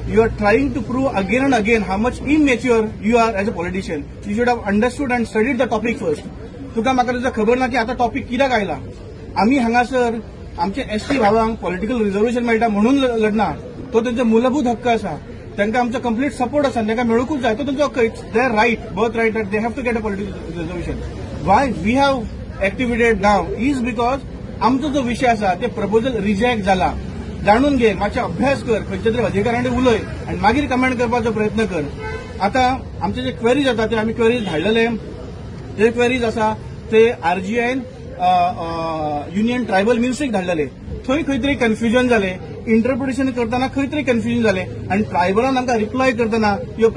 You are trying to prove again and again how much immature you are as a politician. You should have understood and studied the topic first. तुका म्हाका तुजो खबर ना की आतां टॉपिक कित्याक आयला. आमी हांगासर आमचे ST भावांक पॉलिटिकल रिजर्वेशन मेळटा म्हणून लढना. तो तेंचो मूलभूत हक्क आसा, तांकां आमचो कंप्लीट सपोर्ट आसा, तांकां मेळूंकूच जाय. तो तेंचो हक्क, it's their right, birth right that they have to get a political reservation. Why we have activated now is because आमचो जो विशय आसा ते प्रपोजल रिजेक्ट जाला. जाणून घे, मातशे अभ्यास कर, खंयच्या तरी अधिकाऱ्यां कडेन उलय आनी मागीर कमेंट करपाचो प्रयत्न कर. आतां आमचे जे क्वेरीज जाता ते आमी क्वेरीज धाडलेले जे क्वेरीज आसा ते RGIन युनियन ट्रायबल मिनिस्ट्रीक धाडलेले. थंय खंय तरी कन्फ्युजन जालें, इंटरप्रिटेशन करतना खंय तरी कन्फ्युजन जालें आनी ट्रायबलान आमकां रिप्लाय करतना your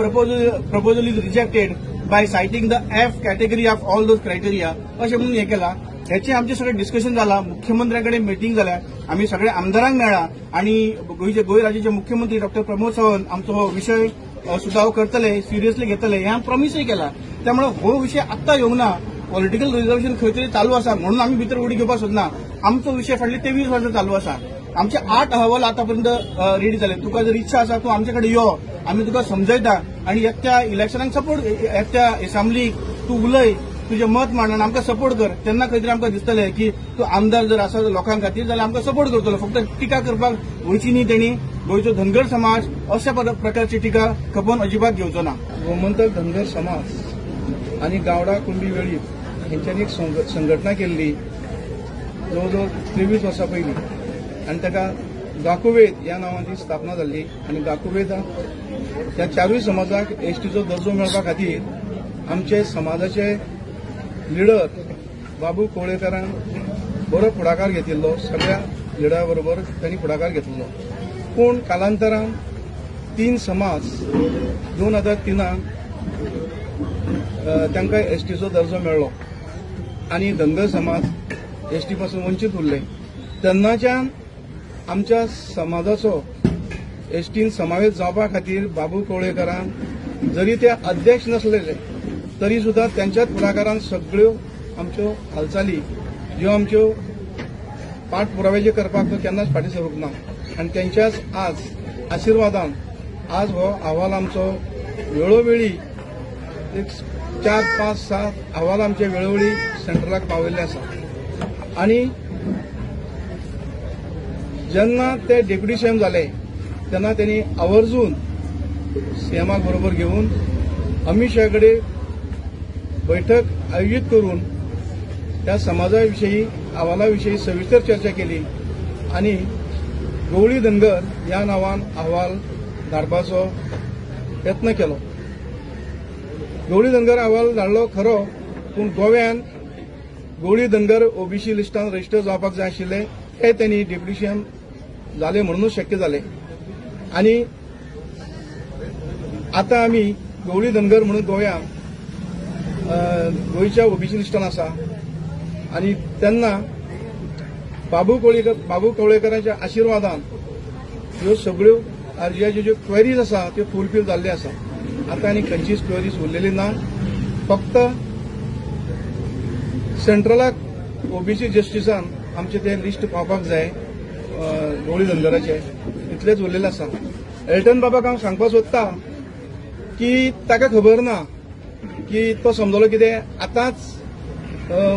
proposal is rejected by sighting the F category of all those criteria अशें म्हणून हें केलां. हेचे आमचे सगळें डिस्कशन जालां, मुख्यमंत्र्याकडे मिटींग जाल्या, आमी सगळे आमदारांक मेळ्ळा आनी गोंय राज्याचे मुख्यमंत्री डॉ. प्रमोद सावंत आमचो हो विशय सुदाव करतले, सिरियसली घेतले हे आमी प्रॉमिसूय केला. त्यामुळे हो विशय आत्ता येवंक ना. पॉलिटिकल रिझर्वेशन खंय तरी चालू आसा म्हणून आमी भितर उडी घेवपाक सोदना. आमचो विशय फाटली 23 वर्सां चालू आसा. आमचे 8 अहवाल आतापर्यंत रेडी जाले. तुका जर इच्छा आसा तूं आमचे कडेन यो, आमी तुका समजयता आनी येत्या इलेक्शनाक सपोर्ट, येत्या असेंब्लीक तूं उलय, तुजें मत मांड आनी आमकां सपोर्ट कर. तेन्ना खंय तरी आमकां दिसतलें की तूं आमदार जर आसा लोकां खातीर जाल्यार आमकां सपोर्ट करतलो. फक्त टिका करपाक गोंयची न्ही तेणी, गोंयचो धनगर समाज अशा प्रकारची टिका खपोवन अजिबात घेवचो ना. गोमंतक धनगर समाज आणि गावडा कुणबी वेळीप हेंच्यांनी एक संघटना केल्ली जवळ जवळ 23 वर्सां पयलीं आनी ताका गाकुवेद ह्या नांवाची स्थापना जाल्ली. आनी गाकुवेद ह्या चारूय समाजाक एसटीचो दर्जो मेळपा खातीर आमचे समाजाचे लिडर बाबू कवळेकरान बरो फुडाकार घेतिल्लो. सगळ्या लिडरा बरोबर तांणी फुडाकार घेतिल्लो. पूण कालांतरान 3 समाज 2003 तांकां एसटीचो दर्जो मेळ्ळो आनी धनगर समाज एसटी पासून वंचीत उरले. तेन्नाच्यान आमच्या समाजाचो एसटीन समावेश जावपा खातीर बाबू कवळेकरान, जरी ते अध्यक्ष नसलेले तरी सुद्धा त्यांच्याच फुडाकारान सगळ्यो आमच्यो हालचाली ज्यो आमच्यो पाठपुरावे जे करपाक तो केन्नाच फाटीं सरूंक ना. आनी त्यांच्याच आज आशिर्वादान आज हो अहवाल आमचो वेळोवेळी 4, 5, 7 अहवाल आमचे वेळोवेळी सेंट्रलाक पावयल्ले आसा. आनी जेन्ना ते डेप्युटी सीएम जाले तेन्ना त्यांनी आवर्जून सीएमाक बरोबर घेवन अमित शाह कडेन बैठक आयोजीत करून त्या समाजाविषयी अहवालाविषयी सविस्तर चर्चा केली आणि गवळी धनगर ह्या नांवान अहवाल धाडपाचो यत्न केलो. गवळी धनगर अहवाल धाडलो खरो, पूण गोव्यान गवळी धनगर ओबीसी लिस्टान रजिस्टर जावपाक जाय आशिल्ले हे त्यांनी डेप्युटी सीएम जाले म्हणूनच शक्य जाले. आणि आता आमी गवळी धनगर म्हणून गोव्यात गोंयच्या ओबीसी लिस्टान आसा. आणि तेन्ना बाबू कवळेकरांच्या आशिर्वादान ह्यो सगळ्यो RGIच्यो ज्यो क्वेरीज आसा त्यो फुलफील जाल्ल्यो आसा. आता आनी खंयचीच क्वेरीज उरलेली ना. फक्त सेंट्रलाक ओबीसी जस्टिसान आमचे ते लिस्ट पावपाक जाय गवळी धनगराचे, इतलेच उरलेले आसा. एल्टन बाबाक हांव सांगपाक सोदतां की ताका खबर ना की तो समजलो कितें आतांच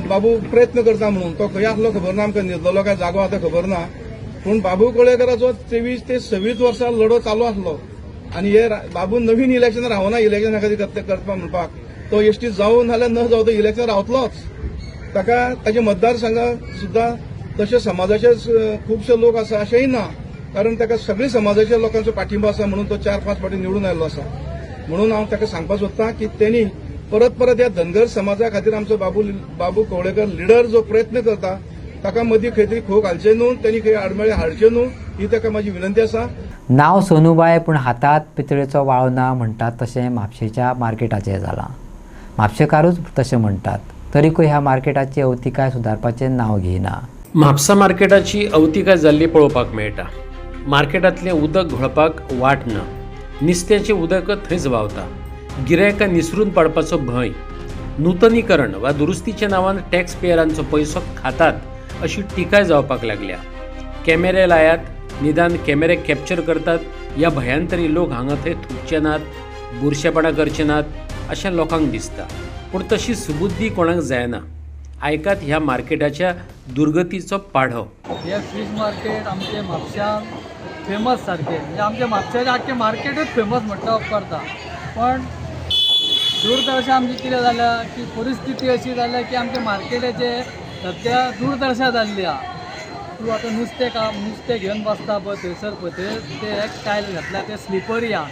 बाबू प्रयत्न करता म्हणून. तो खंय आसलो खबर ना, आमकां न्हिदलो काय जागो आतां खबर ना. पूण बाबू कवळेकराचो 23 ते 26 वर्सां लढो चालू आसलो आनी हे बाबू नवीन इलेक्शन रावना इलेक्शना खातीर करपाक म्हणपाक. तो एसटी जावं नाल्यार न जावं तो इलेक्शन रावतलोच. ताका ताचे मतदारसंघात सुद्धा तशे समाजाचे खुबशे लोक आसा अशेंय ना, कारण ताका सगळ्या समाजाच्या लोकांचो पाठिंबो आसा म्हणून तो 4-5 फावटी निवडून आयल्लो आसा. म्हणून हांव ताका सांगपाक सोदतां की तेणी परत ह्या धनगर समाजा खातीर आमचो बाबू कवळेकर लिडर जो प्रयत्न करता ताका मदीं खंय तरी खोक घालचे न्हू, त्यांनी खंय आडमेळे हाडचे न्हू, ही ताका म्हाजी विनंती आसा. नांव सोनूबाय पूण हातात पितळेचो वाळो ना म्हणटात तशें म्हापशेच्या मार्केटाचें जालां. म्हापशेकारूच तशें म्हणटात, तरीकूय ह्या मार्केटाची अवतिकाय सुदारपाचें नांव घेयना. म्हापसा मार्केटाची अवतिकाय जाल्ली पळोवपाक मेळटा. मार्केटांतलें उदक घोळपाक वाट ना. निस्त्याचें उदक थंयच व्हांवता. गिरायकां निसरून पडपाचो भंय. नूतनीकरण वा दुरुस्तीच्या नांवान टॅक्स पेयरांचो पयसो खातात अशी टिकाय जावपाक लागल्या. कॅमेरे लायात, निदान कॅमेरे कॅप्चर करतात ह्या भंयान तरी लोक हांगा थंय थुकचे नात, बुरशेपणां करचे नात अशें लोकांक दिसता. पूण तशी सुबुद्दी कोणाक जायना. आयकात ह्या मार्केटाच्या दुर्गतीचो पाढो. हे फिश मार्केट आमचे म्हापशांत फेमस सारखे, म्हणजे आमच्या म्हापशाचें आख्खें मार्केटूच फेमस म्हणटा उपकारता. पण दुर्दशा आमची कितें जाल्या की परिस्थिती अशी जाल्या की आमच्या मार्केटाचे सध्या दुर्दशा जाल्ली आहा. तूं आतां नुस्तें घेवन बसता पळय थंयसर पळय ते एक टायल घातल्या ते स्लिपरी आहा,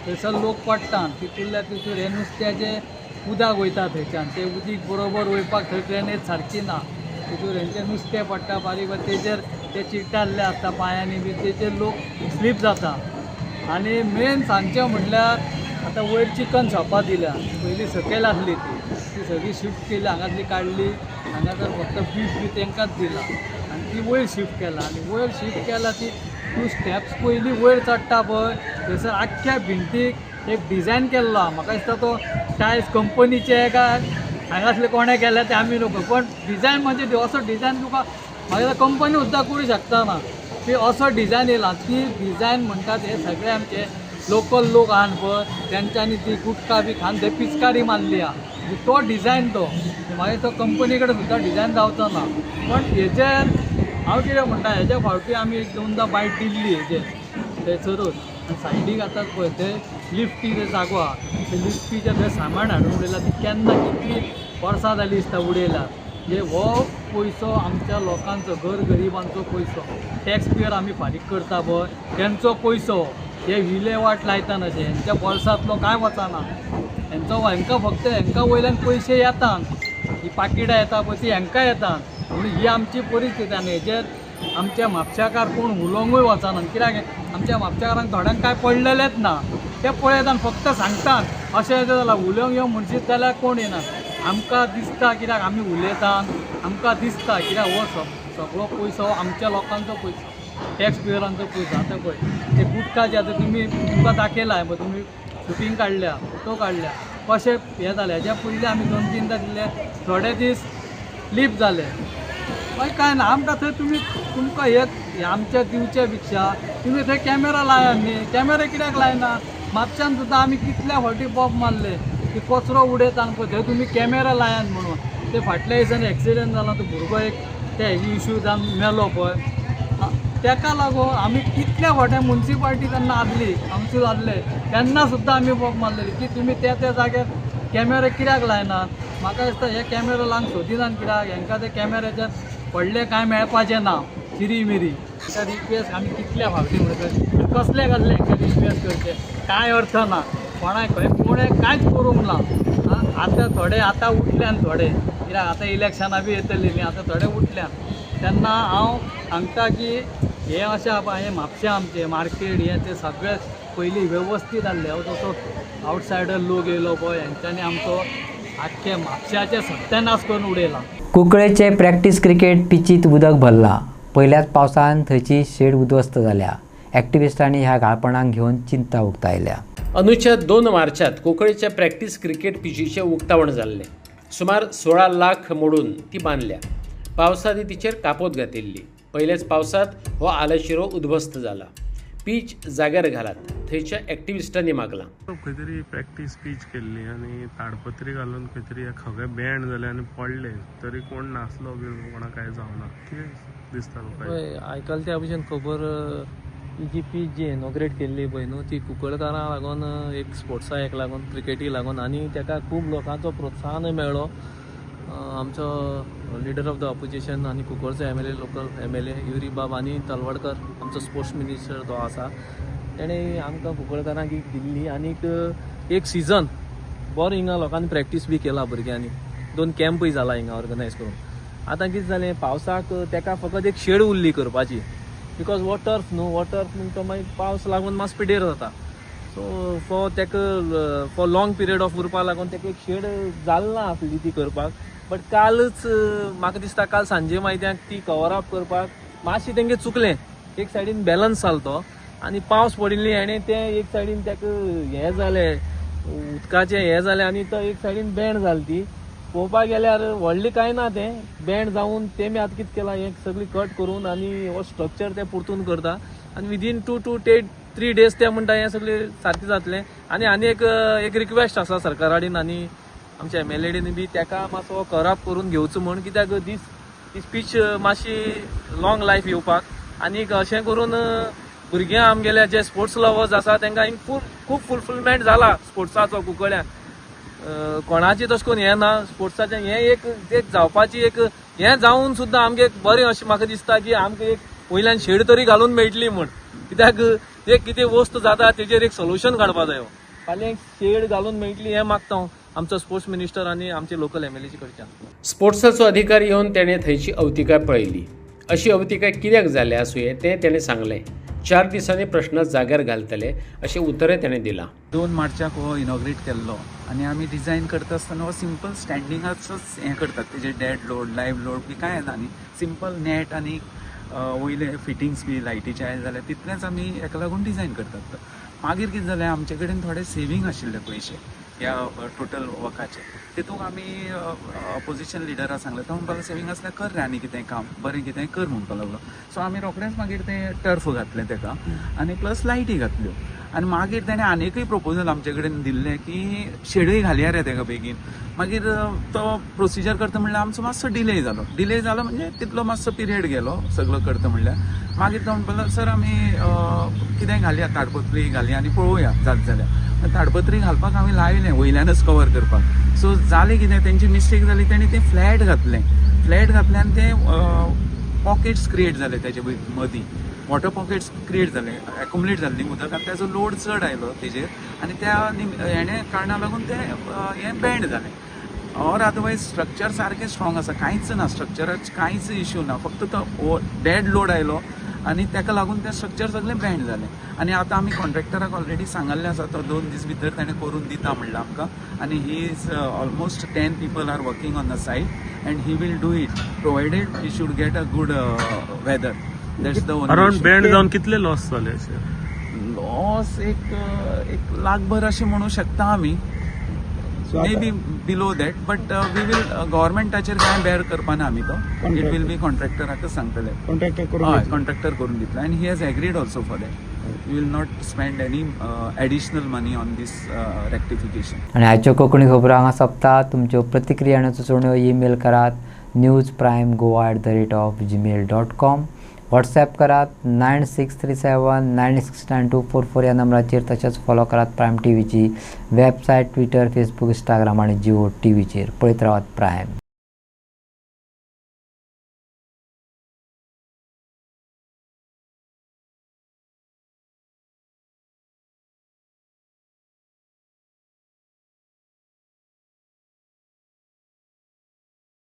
थंयसर लोक पडटा. तितूंतल्या तितूर हे नुस्त्याचे उदक वयता थंयच्यान ते उदीक बरोबर वयपाक थंय ड्रेनेज सारकी ना, तितूर हेंचें नुस्तें पडटा बारीक बारीक, तेजेर ते चिड्डाल्ले आसता पांयांनी बी, तेजेर लोक स्लीप जाता. आनी मेन सांगचें म्हणल्यार आतां वयर चिकन शॉपां दिल्या, पयलीं सकयल आसली ती सगळी शिफ्ट केली, हांगातली काडली, हांगा तर फक्त बीफ बी तेंकांच दिला आनी ती वयर शिफ्ट केला. आनी वयर शिफ्ट केला ती तूं स्टेप्स पयलीं वयर चडटा पळय थंयसर आख्ख्या भिंतीक एक डिझायन केल्लो आहा. म्हाका दिसता तो टायल्स कंपनीचे काय हांगासले कोणें केले ते आमी नको, पण डिझायन म्हणजे असो डिझायन तुका म्हाका दिसता कंपनी सुद्दां करूं शकता ना, ती असो डिझायन येयला. ती डिझायन म्हणटात हे सगळे आमचे लोकल लोक आहान पळय तेंच्यांनी ती गुटखा बी खावन थंय पिचकारी मारली आहा. तो डिझायन तो म्हाका तो कंपनी कडेन सुद्दां डिझायन गावता ना. पण हेजेर हांव कितें म्हणटा, हेज्या फावटी आमी एक दोनदा बायट दिल्ली हेजेर थंयसरूच. आनी सायडीक आतां पळय थंय लिफ्टी जो जागो आहा, ते लिफ्टीचें थंय सामान हाडून उडयला. ती केन्ना कितली वर्सां जालीं दिसता उडयला. म्हणजे हो पयसो आमच्या लोकांचो, गोरगरिबांचो पयसो, टॅक्स पेयर आमी फारीक करता पळय तेंचो पयसो हे विलेवाट लायतात अशें, हेंच्या बोल्सांतलो कांय वचना. हेंकां फक्त हेंकां वयल्यान पयशे येतात, ही पाकिटां येता पळय ती हेंकां येतात. म्हणून ही आमची परिस्थिती. आनी हेजेर आमच्या म्हापशाकार कोण उलोवंकूय वचना. कित्याक आमच्या म्हापशाकारांक थोड्यांक काय पडलेलेच ना, ते पळयतात फक्त सांगतात अशें जाल्यार उलोवंक येवं म्हणशीत जाल्यार कोण येना. आमकां दिसता कित्याक आमी उलयतात, आमकां दिसता कित्याक हो सगळो पयसो आमच्या लोकांचो पयसो, टॅक्स पेयरांचो पयसो. आतां पळय ते गुटखा जे आतां तुमकां दाखयला पळय, तुमी शुटींग काडल्या, फोटो काडल्या, कशें हें जालें. हेज्या पयलीं आमी 2-3दां दिल्ले, थोडे दीस लीप जाले, मागीर कांय ना. आमकां थंय तुमकां हे आमच्या दिवचे पेक्षा तुमी थंय कॅमेरा लायात न्ही. कॅमेरा कित्याक लायना? म्हापशान सुद्दां आमी कितल्या फावटी बॉब मारले की कचरो उडयता पळय थंय तुमी कॅमेरा लायात म्हणून. ते फाटल्या दिसांनी एक्सिडेंट जाला, तो भुरगो एक ते इश्यू जावन मेलो पळय, तेका लागून आमी कितल्या फावट्या म्युन्सिपाल्टी तेन्ना आसली, कावन्सील आसले तेन्ना सुद्दां आमी बॉब मारलेली की तुमी त्या जाग्यार कॅमेरा कित्याक लायनात. म्हाका दिसता हे कॅमेरा लावंक सोदिनात कित्याक हेंकां ते कॅमेऱ्याचेर पडले कांय मेळपाचें ना चिरी मिरी. हेंकां रिक्वेस्ट आमी कितल्या फावटी म्हणटात, कसले हेंकां रिक्वेस्ट करचे, कांय अर्थ ना. कोणाक कोणें कांयच करूंक ना. आतां थोडे आतां उठल्यान थोडे, कित्याक आतां इलेक्शनां बी येतलीं न्ही, आतां थोडे उठल्यान. तेन्ना हांव सांगता की हे अशें हे म्हापशा आमचें मार्केट हें तें सगळें पयलीं वेवस्थीत आसलें. हो तसो आवटसायडर लोक येयलो पळय हेंच्यांनी आमचो आख्खे म्हापशाचें सत्यानाश करून उडयला. कुंकळेचे प्रॅक्टीस क्रिकेट पिचीत उदक भरला. पयल्याच पावसान थंयची शेड उद्ध्वस्त जाल्या. एक्टिविस्टांनी ह्या गाळपणाक घेवन चिंता उक्तायल्या. अनुच्छेद 2 मार्चात कोंकळीच्या प्रॅक्टीस क्रिकेट पिचीचे उक्तावण जाल्लें. सुमार 16 लाख मोडून ती बांदल्या. पावसांनी तिचेर कापोत घातिल्ली. पयलेच पावसात हो आलशिरो उद्ध्वस्त जाला. पीच जाग्यार घालात, थंयच्या एक्टिविस्टांनी मागलां. खंय तरी प्रॅक्टीस पीच केल्ली आनी ताडपत्री घालून खंय तरी खगे बँड जाले आनी पडले, तरी कोण नासलो बी, कोणाक कांय जावना. कितें दिसता तुका? आयकलां त्या भशेन खबर ही जी पीच जी इनॉग्रेट केल्ली पळय न्हू, ती कुंकळकारांक लागून, एक स्पोर्ट्साक लागून, क्रिकेटीक लागून, आनी ताका खूब लोकांचो प्रोत्साहनूय मेळ्ळो. आमचो लिडर ऑफ द ऑपोजिशन आनी कुंकळचो MLA, लोकल MLA युरी बाब आनी तलवडकर, आमचो स्पोर्ट्स मिनिस्टर जो आसा, तेणें आमकां कुंकळकारांक एक दिल्ली. आनीक एक सिजन बरो हिंगा लोकांनी प्रॅक्टीस बी केला भुरग्यांनी. 2 कॅम्पूय जाला हिंगा ऑर्गनायज करून. आतां कितें जालें, पावसाक ताका फकत एक शेड उरली करपाची, बिकॉज हो टर्फ न्हू, हो टर्फ म्हणटा मागीर पावस लागून मातसो पिड्डेर जाता. So for long period of उरपा लागून ताका एक शेड जालना आसली ती करपाक. बट कालच म्हाका दिसता काल सांजे मायत्यांक ती कवर अप करपाक मातशें तेंगे चुकलें. एक सायडीन बॅलन्स जालो तो आनी पावस पडिल्ली, हेणें तें एक सायडीन ताका हें जालें, उदकाचें हें जालें आनी तो एक सायडीन बँड जाली ती. पळोवपाक गेल्यार व्हडलें कांय ना तें बँड जावन तेमी आतां कितें केलां, हें सगळी कट करून आनी हो स्ट्रक्चर ते परतून करता आनी विदीन 2 to 3 days ते म्हणटा हें सगळें सारकें जातलें. आनी एक रिक्वेस्ट आसा सरकारा कडेन आनी आमच्या MLA बी, ताका मातसो करप करून घेवचो म्हण, कित्याक दीस पीच मातशी लॉंग लायफ येवपाक. आनीक अशें करून भुरग्यां आमगेले जे स्पोर्ट्स लवर्स आसा तांकां खूब फुलफिलमेंट जाला स्पोर्ट्साचो कुंकळ्याक. कोणाची तशें करून हें ना स्पोर्ट्साचें, हें एक जावपाची एक हें जावन सुद्दां आमगे बरें अशें म्हाका दिसता की आमकां एक वयल्यान शेड तरी घालून मेळटली म्हण. कित्याक एक कितें वस्त जाता तेजेर एक सोल्युशन काडपा जायो. फाल्यां शेड घालून मेळटली हें मागता. आमचो स्पोर्ट्स मिनिस्टर आनी आमचे लोकल MLA कडच्यान. स्पोर्ट्साचो अधिकारी येवन तेणें थंयची अवतिकाय पळयली. अशी अवतिकाय कित्याक जाल्या आसुये तें तेणें सांगलें. 4 दिसांनी प्रश्न जाग्यार घालतले अशें उतरय तेणें दिलां. 2 मार्चाक हो इनॉग्रेट केल्लो आनी आमी डिझायन करता आसतना हो सिंपल स्टँडिंगाचोच हें करतात. तेजे डेड लोड लायव्ह लोड बी कांय येना न्ही. सिंपल नेट आनी वयले फिटिंग्स बी लायटीचे आयले जाल्यार तितलेंच आमी हेका लागून डिझायन करतात. मागीर कितें जालें, आमचे कडेन थोडे सेवींग आशिल्ले पयशे ह्या टोटल वर्काचे. तितूंत आमी अपोजिशन लिडराक सांगलें, तो म्हणपाक सेवींग आसल्यार कर रे आनी कितें काम, बरें कितें कर म्हणपाक लागलो. सो आमी रोखडेंच मागीर तें टर्फ घातलें तेका आनी प्लस लायटी घातल्यो. आनी मागीर ताणें आनीकय प्रपोजल आमचे कडेन दिल्लें की शेडूय घालया रे तेका बेगीन. मागीर तो प्रोसिजर करता म्हणल्यार आमचो मातसो डिले जालो म्हणजे तितलो मातसो पिरियड गेलो सगळो करता म्हणल्यार. मागीर तो म्हणपाक लागलो, सर आमी कितेंय घालया, ताडपत्री घालया आनी पळोवया जाता जाल्यार. ताडपत्री घालपाक हांवें लायलें वयल्यानच कवर करपाक. सो जालें कितें, तेंची मिस्टेक जाली, तेणी तें फ्लॅट घातलें आनी तें पॉकेट्स क्रिएट जाले तेजे मदीं. वॉटर पॉकेट्स क्रिएट जाले, एक्युमुलेट जाल्ली उदक आनी तेजो लोड चड आयलो तेजेर आनी त्या हेणे कारणाक लागून तें हें बँड जालें. ऑर अदरवायज स्ट्रक्चर सारकें स्ट्रॉंग आसा, कांयच ना स्ट्रक्चराचें कांयच इश्यू ना. फक्त तो डेड लोड आयलो आनी ताका लागून तें स्ट्रक्चर सगळें बँड जालें. आनी आतां आमी कॉन्ट्रॅक्टराक ऑलरेडी सांगल्लें आसा, तो 2 दीस भितर ताणें करून दिता म्हणलां आमकां. आनी he is almost 10 people are working on the site and he will do it provided we should get a good weather. That's the only. Around बँड जावन कितले लॉस जाले अशे? लॉस एक लाखभर अशें म्हणू शकता आमी, may be below that. But we will गव्हर्मेंटाचेर कांय बेर करपाना आमी तो. इट वील बी कॉन्ट्रॅक्टराकच सांगतले. कॉन्ट्रॅक्टर करून दितलो आनी he has agreed also for that. We will not spend any additional money on this rectification. आनी आजच्यो कोंकणी खबरो हांगा सोंपतात. तुमच्यो प्रतिक्रिया आनी सुचोवण्यो ईमेल करात newsprimegoa@gmail.com. व्हॉट्सॲप करात 9637969244 या नंबराचेर. तशेंच फॉलो करात प्रायम TVची वेबसायट, ट्विटर, फेसबुक, इंस्टाग्राम आनी जिओ TVचेर. पळयत रावात प्रायम.